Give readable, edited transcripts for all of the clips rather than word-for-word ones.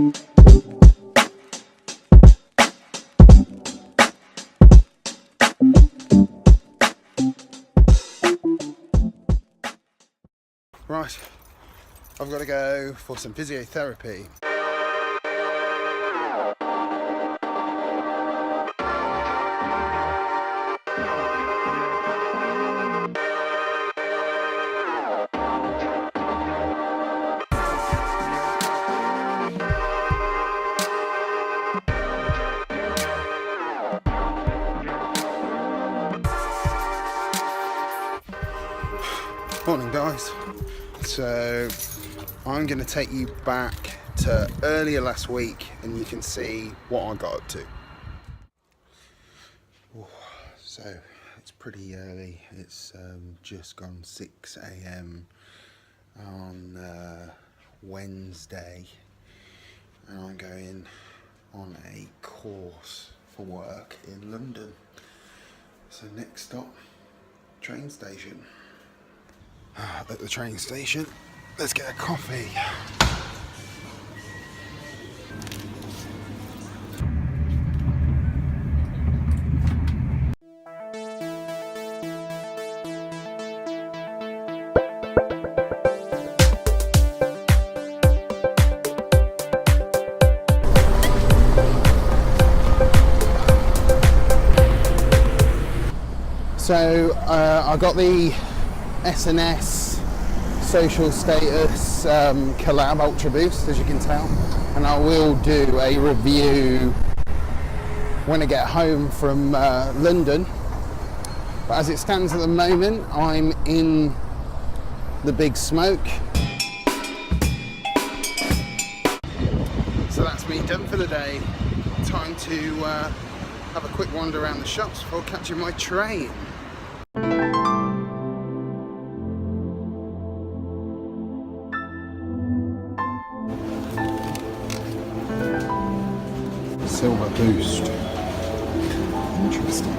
Right, I've got to go for some physiotherapy. Morning guys. So I'm going to take you back to earlier last week and you can see what I got up to. So it's pretty early, it's just gone 6 AM on Wednesday, and I'm going on a course for work in London. So next stop, train station. At the train station, let's get a coffee. So I got the SNS social status collab ultra boost, as you can tell, and I will do a review when I get home from London. But as it stands at the moment, I'm in the big smoke. So that's me done for the day. Time to have a quick wander around the shops before catching my train. Silver boost. Interesting.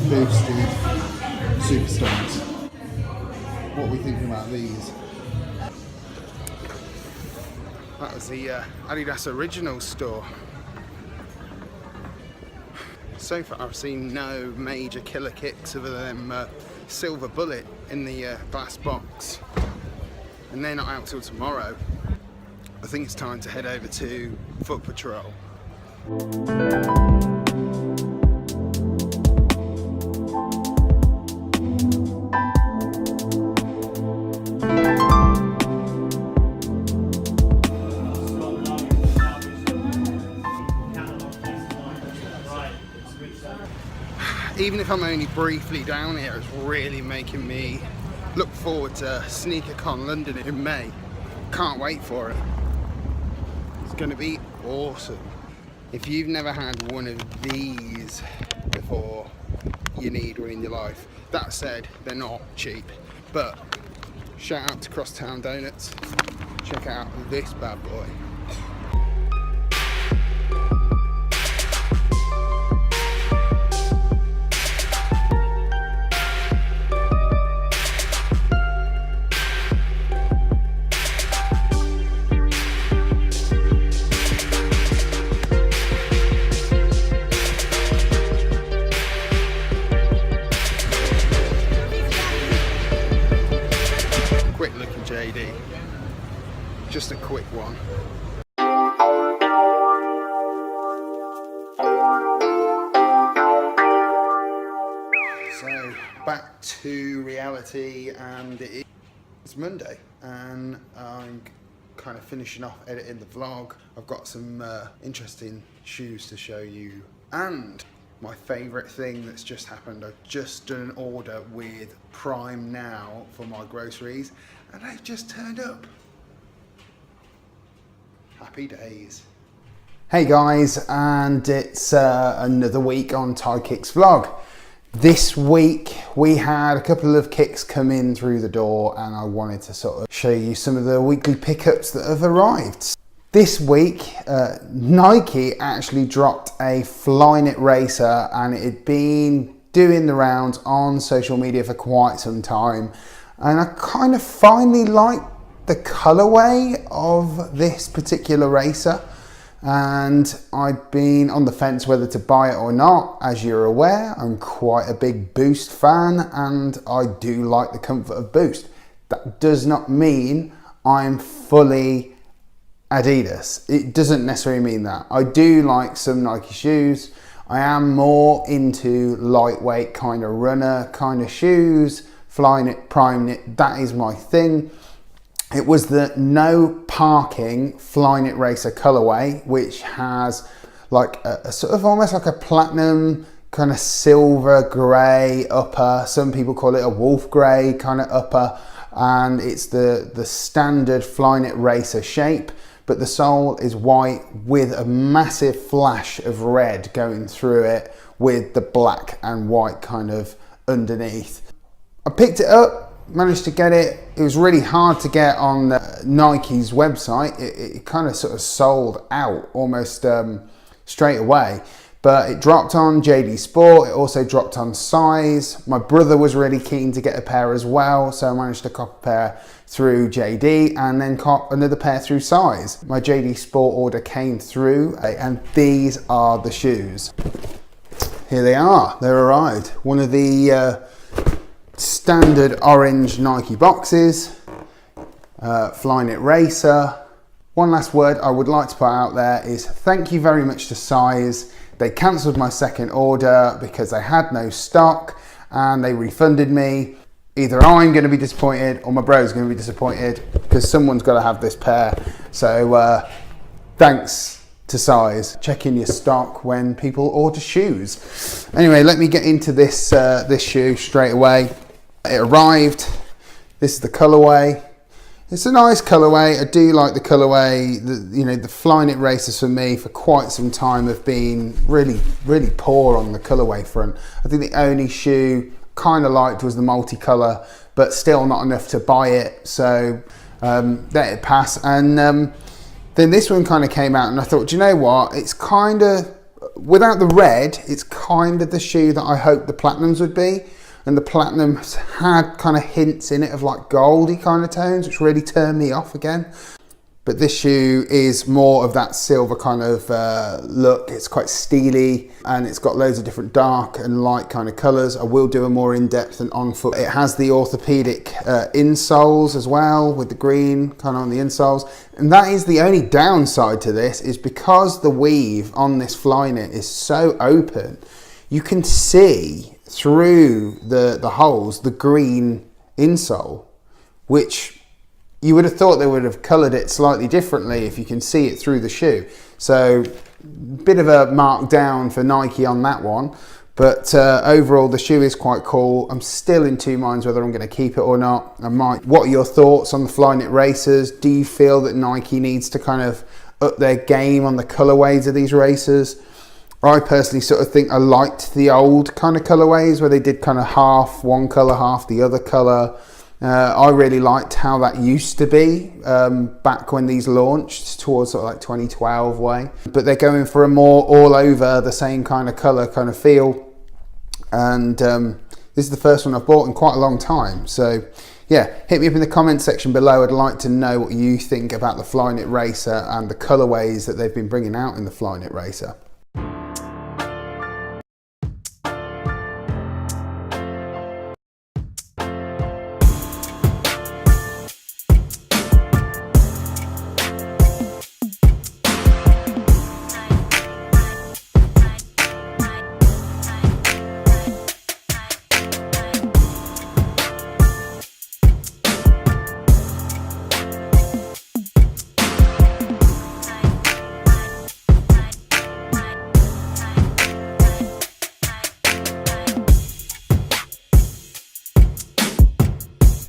Boosted Superstars. What are we thinking about these? That was the Adidas Original store. So far I've seen no major killer kicks other than Silver Bullet in the glass box. And they're not out till tomorrow. I think it's time to head over to Foot Patrol. Even if I'm only briefly down here, it's really making me look forward to SneakerCon London in May. Can't wait for it. It's going to be awesome. If you've never had one of these before, you need one in your life. That said, they're not cheap. But shout out to Crosstown Donuts. Check out this bad boy. JD. Just a quick one. So back to reality, and it's Monday and I'm kind of finishing off editing the vlog. I've got some interesting shoes to show you, and my favourite thing that's just happened, I've just done an order with Prime Now for my groceries and they've just turned up. Happy days. Hey guys, and it's another week on Ty Kicks vlog. This week we had a couple of kicks come in through the door, and I wanted to sort of show you some of the weekly pickups that have arrived. This week, Nike actually dropped a Flyknit racer, and it had been doing the rounds on social media for quite some time. And I kind of finally liked the colorway of this particular racer. And I'd been on the fence whether to buy it or not. As you're aware, I'm quite a big Boost fan, and I do like the comfort of Boost. That does not mean I'm fully Adidas. It doesn't necessarily mean that. I do like some Nike shoes. I am more into lightweight kind of runner kind of shoes. Flyknit, Primeknit, that is my thing. It was the no parking Flyknit racer colorway, which has like a sort of almost like a platinum kind of silver grey upper. Some people call it a wolf grey kind of upper, and it's the standard Flyknit racer shape. But the sole is white with a massive flash of red going through it with the black and white kind of underneath. I picked it up, managed to get it. It was really hard to get on Nike's website. It kind of sort of sold out almost straight away. But it dropped on JD Sport. It also dropped on Size. My brother was really keen to get a pair as well, so I managed to cop a pair through JD and then cop another pair through Size. My JD Sport order came through, and these are the shoes. Here they are. They're arrived. One of the standard orange Nike boxes, Flyknit racer. One last word I would like to put out there is thank you very much to Size. They cancelled my second order because they had no stock, and they refunded me. Either I'm going to be disappointed or my bro's going to be disappointed, because someone's got to have this pair. So thanks to Size. Check in your stock when people order shoes. Anyway, let me get into this this shoe straight away. It arrived. This is the colorway. It's a nice colorway. I do like the colorway. The Flyknit racers for me for quite some time have been really poor on the colorway front. I think the only shoe kind of liked was the multicolor, but still not enough to buy it. So let it pass. And then this one kind of came out, and I thought, do you know what? It's kind of, without the red, it's kind of the shoe that I hoped the Platinums would be. And the Platinums had kind of hints in it of like goldy kind of tones, which really turned me off again. But this shoe is more of that silver kind of look. It's quite steely, and it's got loads of different dark and light kind of colors. I will do a more in-depth and on foot. It has the orthopedic insoles as well, with the green kind of on the insoles. And that is the only downside to this, is because the weave on this Flyknit is so open, you can see through the holes the green insole, which you would have thought they would have coloured it slightly differently if you can see it through the shoe. So bit of a mark down for Nike on that one, but overall the shoe is quite cool. I'm still in two minds whether I'm going to keep it or not. I might. What are your thoughts on the Flyknit racers? Do you feel that Nike needs to kind of up their game on the colourways of these racers? I personally sort of think I liked the old kind of colourways where they did kind of half one colour, half the other colour. I really liked how that used to be back when these launched towards sort of like 2012 way. But they're going for a more all over the same kind of colour kind of feel. And this is the first one I've bought in quite a long time. So yeah, hit me up in the comment section below. I'd like to know what you think about the Flyknit racer and the colourways that they've been bringing out in the Flyknit racer.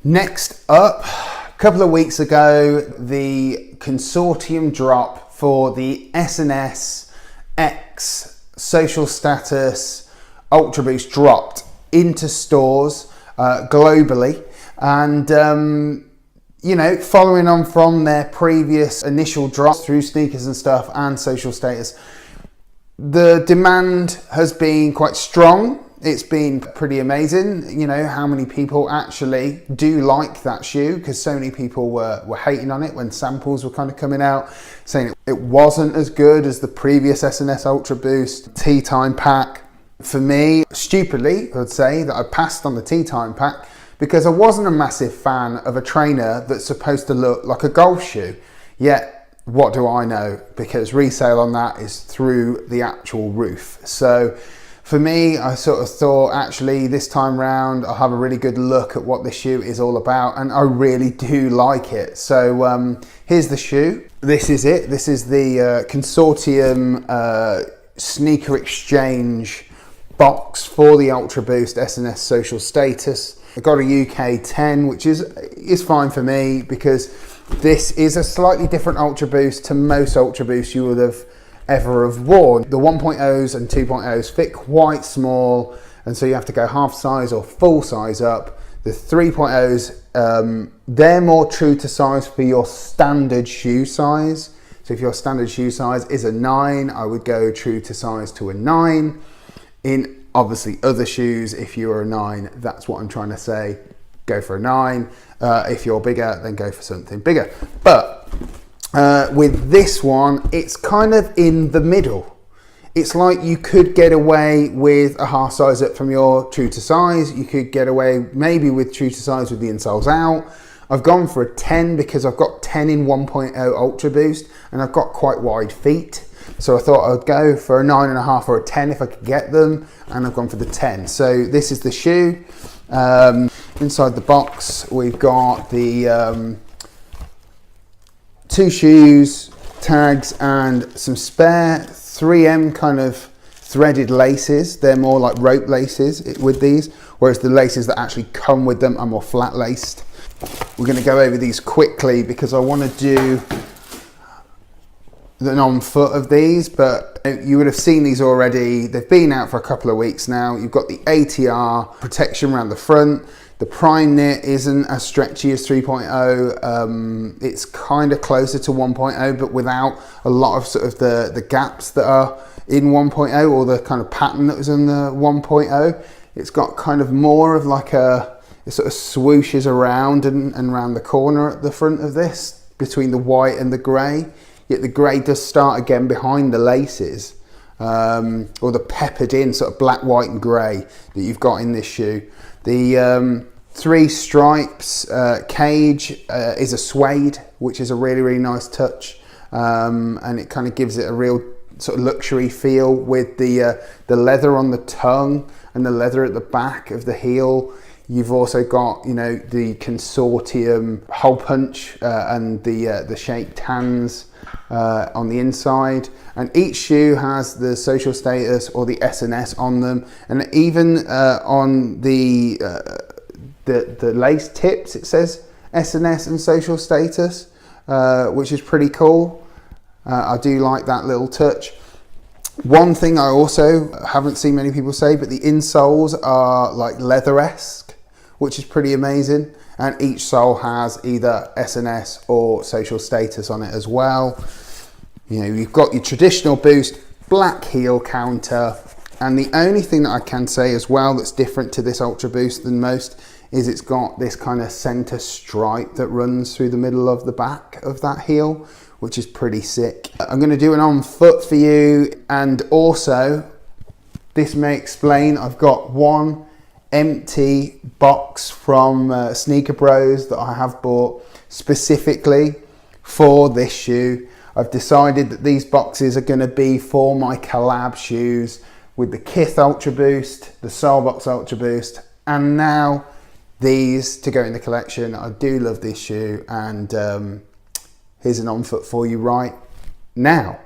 Next up, a couple of weeks ago, the consortium drop for the SNS X Social Status Ultra Boost dropped. into stores globally, and you know, following on from their previous initial drop through Sneakers and Stuff and Social Status, the demand has been quite strong. It's been pretty amazing, you know, how many people actually do like that shoe, because so many people were hating on it when samples were kind of coming out, saying it wasn't as good as the previous SNS Ultra Boost Tea Time Pack. For me, stupidly, I would say that I passed on the Tea Time Pack because I wasn't a massive fan of a trainer that's supposed to look like a golf shoe. Yet, what do I know? Because resale on that is through the actual roof. So for me, I sort of thought, actually, this time round, I'll have a really good look at what this shoe is all about, and I really do like it. So here's the shoe. This is it. This is the Consortium Sneaker Exchange box for the Ultra Boost SNS Social Status. I got a UK 10, which is fine for me, because this is a slightly different Ultra Boost to most Ultra Boosts you would have ever have worn. The 1.0s and 2.0s fit quite small, and so you have to go half size or full size up. The 3.0s, they're more true to size for your standard shoe size. So if your standard shoe size is a 9, I would go true to size to a 9. In obviously other shoes, if you're a 9, that's what I'm trying to say, go for a 9. If you're bigger, then go for something bigger. But with this one, it's kind of in the middle. It's like you could get away with a half size up from your true to size. You could get away maybe with true to size with the insoles out. I've gone for a 10 because I've got 10 in 1.0 Ultra Boost and I've got quite wide feet. So I thought I'd go for a 9.5 or a 10 if I could get them, and I've gone for the 10. So this is the shoe. Inside the box, we've got the 2 shoes, tags, and some spare 3M kind of threaded laces. They're more like rope laces with these, whereas the laces that actually come with them are more flat laced. We're going to go over these quickly because I want to do an on foot of these, but you would have seen these already. They've been out for a couple of weeks now. You've got the ATR protection around the front. The prime knit isn't as stretchy as 3.0. It's kind of closer to 1.0, but without a lot of sort of the gaps that are in 1.0 or the kind of pattern that was in the 1.0. It's got kind of more of like it sort of swooshes around and around the corner at the front of this between the white and the grey. Yet the grey does start again behind the laces, or the peppered in sort of black, white and grey that you've got in this shoe. The 3 stripes cage is a suede, which is a really, really nice touch, and it kind of gives it a real sort of luxury feel with the leather on the tongue and the leather at the back of the heel. You've also got, you know, the Consortium hole punch and the shaped hands on the inside, and each shoe has the Social Status or the SNS on them, and even on the lace tips it says SNS and Social Status, which is pretty cool. I do like that little touch. One thing I also haven't seen many people say, but the insoles are like leather-esque, which is pretty amazing. And each sole has either SNS or Social Status on it as well. You know, you've got your traditional Boost black heel counter. And the only thing that I can say as well that's different to this Ultra Boost than most is it's got this kind of center stripe that runs through the middle of the back of that heel, which is pretty sick. I'm going to do an on foot for you, and also this may explain I've got one empty box from Sneaker Bros that I have bought specifically for this shoe. I've decided that these boxes are going to be for my collab shoes with the Kith Ultra Boost, the Soulbox Ultra Boost, and now these to go in the collection. I do love this shoe, and here's an on foot for you right now.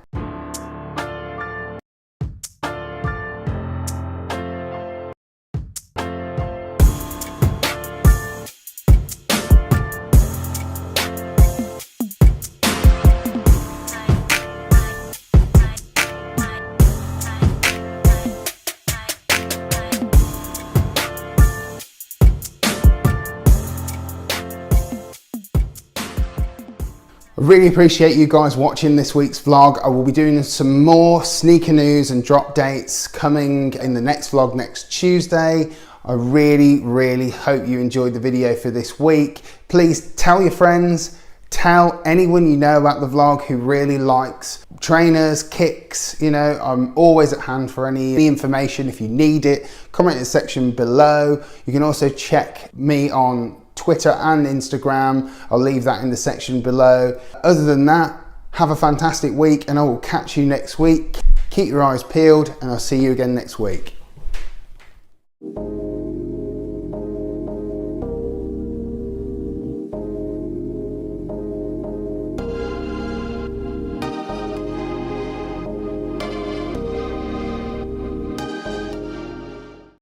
I really appreciate you guys watching this week's vlog. I will be doing some more sneaker news and drop dates coming in the next vlog next Tuesday. I really hope you enjoyed the video for this week. Please tell your friends, tell anyone you know about the vlog who really likes trainers, kicks. You know, I'm always at hand for any information if you need it. Comment in the section below. You can also check me on Twitter and Instagram. I'll leave that in the section below. Other than that, have a fantastic week and I will catch you next week. Keep your eyes peeled and I'll see you again next week.